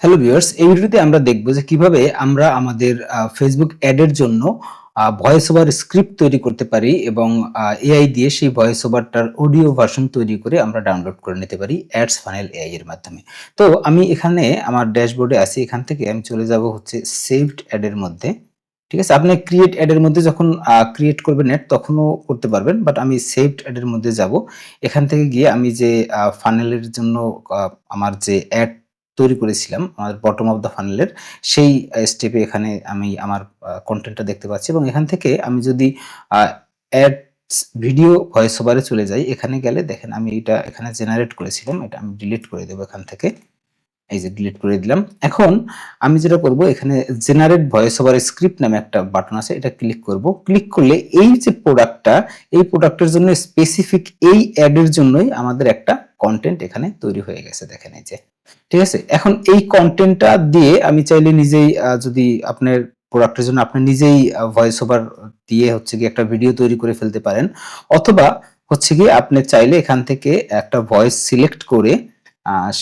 Hello viewers, এই ভিডিওতে আমরা দেখব যে কিভাবে আমরা আমাদের ফেসবুক অ্যাডের জন্য ভয়েস ওভার স্ক্রিপ্ট তৈরি করতে পারি এবং এআই দিয়ে সেই ভয়েস ওভারটার অডিও ভার্সন তৈরি করে আমরা ডাউনলোড করে নিতে পারি অ্যাডস ফানেল এআই এর মাধ্যমে। তো আমি এখানে আমার ড্যাশবোর্ডে আছি, এখান থেকে আমি চলে যাব হচ্ছে সেভড অ্যাড এর মধ্যে। ঠিক আছে? আপনি ক্রিয়েট অ্যাড এর মধ্যে যখন ক্রিয়েট করবেন অ্যাড তখনও করতে পারবেন। বাট আমি সেভড অ্যাড এর মধ্যে যাব। এখান থেকে গিয়ে আমি যে ফানেলের জন্য আ আমার যে অ্যাড তৈরি করেছিলাম আমার বটম অফ দ্য ফানেলের সেই স্টেপে এখানে আমি আমার কনটেন্টটা দেখতে পাচ্ছি এবং এখান থেকে আমি যদি অ্যাডস ভিডিও ভয়েস ওভারে চলে যাই, এখানে গেলে দেখেন আমি এটা এখানে জেনারেট করেছিলাম। এটা আমি ডিলিট করে দেব এখান থেকে। এই যে ডিলিট করে দিলাম। এখন আমি যেটা করব এখানে জেনারেট ভয়েস ওভার স্ক্রিপ্ট নামে একটা বাটন আছে, এটা ক্লিক করব। ক্লিক করলে এই যে প্রোডাক্টটা, এই প্রোডাক্টের জন্য স্পেসিফিক এই অ্যাড এর জন্যই আমাদের একটা কনটেন্ট এখানে তৈরি হয়ে গেছে। দেখেন এই যে। ঠিক আছে? এখন এই কনটেন্টটা দিয়ে আমি চাইলে নিজেই যদি আপনার প্রোডাক্টের জন্য আপনি নিজেই ভয়েস ওভার দিয়ে হচ্ছে গিয়ে একটা ভিডিও তৈরি করে ফেলতে পারেন। অথবা হচ্ছে গিয়ে আপনি চাইলে এখান থেকে একটা ভয়েস সিলেক্ট করে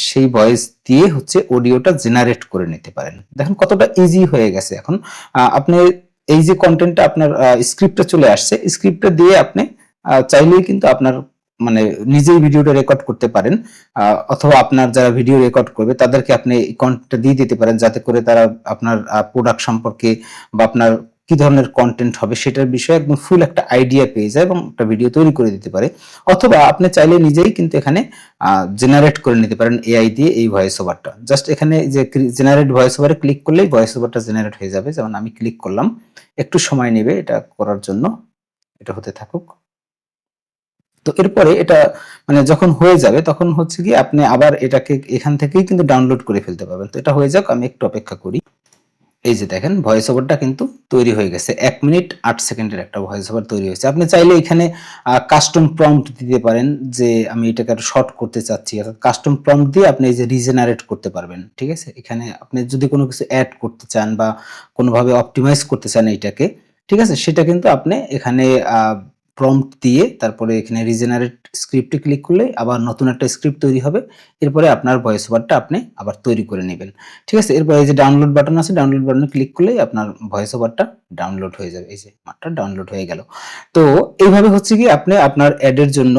সেই ভয়েস দিয়ে হচ্ছে অডিওটা জেনারেট করে নিতে পারেন। দেখেন কতটা ইজি হয়ে গেছে এখন। আপনি এই যে কনটেন্টটা আপনার স্ক্রিপ্টে চলে আসছে, স্ক্রিপ্টটা দিয়ে আপনি চাইলেই কিন্তু আপনার মানে নিজেই ভিডিওটা রেকর্ড করতে পারেন। অথবা আপনার যারা ভিডিও রেকর্ড করবে তাদেরকে আপনি এই কনটেন্টটা দিয়ে দিতে পারেন, যাতে করে তারা আপনার প্রোডাক্ট সম্পর্কে বা আপনার কি ধরনের কনটেন্ট হবে সেটার বিষয়ে একদম ফুল একটা আইডিয়া পেয়ে যায় এবং একটা ভিডিও তৈরি করে দিতে পারে। অথবা আপনি চাইলে নিজেই কিন্তু এখানে জেনারেট করে নিতে পারেন এআই দিয়ে এই ভয়েস ওভারটা। জাস্ট এখানে যে জেনারেট ভয়েস ওভারে ক্লিক করলেই ভয়েস ওভারটা জেনারেট হয়ে যাবে। যেমন আমি ক্লিক করলাম, একটু সময় নেবে এটা করার জন্য, এটা হতে থাকুক। তো এরপরে এটা মানে যখন হয়ে যাবে তখন হচ্ছে গিয়ে আপনি আবার এটাকে এখান থেকেই কিন্তু ডাউনলোড করে ফেলতে পারবেন। তো এটা হয়ে যাক, আমি একটু অপেক্ষা করি। এই যে দেখেন ভয়েস ওভারটা কিন্তু তৈরি হয়ে গেছে। ১ মিনিট ৮ সেকেন্ডের একটা ভয়েস ওভার তৈরি হয়েছে। আপনি চাইলে এখানে কাস্টম প্রম্পট দিতে পারেন যে আমি এটাকে আরো শর্ট করতে চাচ্ছি। অর্থাৎ কাস্টম প্রম্পট দিয়ে আপনি এই যে রিজেনারেট করতে পারবেন। ঠিক আছে? এখানে আপনি যদি কোনো কিছু এড করতে চান বা কোনোভাবে অপটিমাইজ করতে চান এইটাকে, ঠিক আছে? সেটা কিন্তু আপনি এখানে আ প্রম্পট দিয়ে তারপরে এখানে রিজেনারেট স্ক্রিপ্টে ক্লিক করলেই আবার নতুন একটা স্ক্রিপ্ট তৈরি হবে। এরপরে আপনার ভয়েস ওভারটা আপনি আবার তৈরি করে নিবেন। ঠিক আছে? এরপরে এই যে ডাউনলোড বাটন আছে, ডাউনলোড বাটনে ক্লিক করলেই আপনার ভয়েস ওভারটা ডাউনলোড হয়ে যাবে। এই যে মাত্র ডাউনলোড হয়ে গেল। তো এইভাবে হচ্ছে গিয়ে আপনি আপনার অ্যাড এর জন্য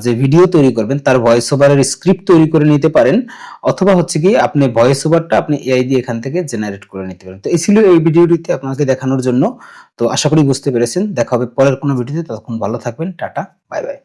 যে ভিডিও তৈরি করবেন তার ভয়েস ওভারের স্ক্রিপ্ট তৈরি করে নিতে পারেন। অথবা হচ্ছে গিয়ে আপনি ভয়েস ওভারটা আপনি এআই দিয়ে এখান থেকে জেনারেট করে নিতে পারেন। তো এই ছিল এই ভিডিওটিতে আপনাকে দেখানোর জন্য। তো আশা করি বুঝতে পেরেছেন। দেখা হবে পরের কোনো ভিডিওতে। ততক্ষণ ভালো থাকবেন। Tata, bye bye.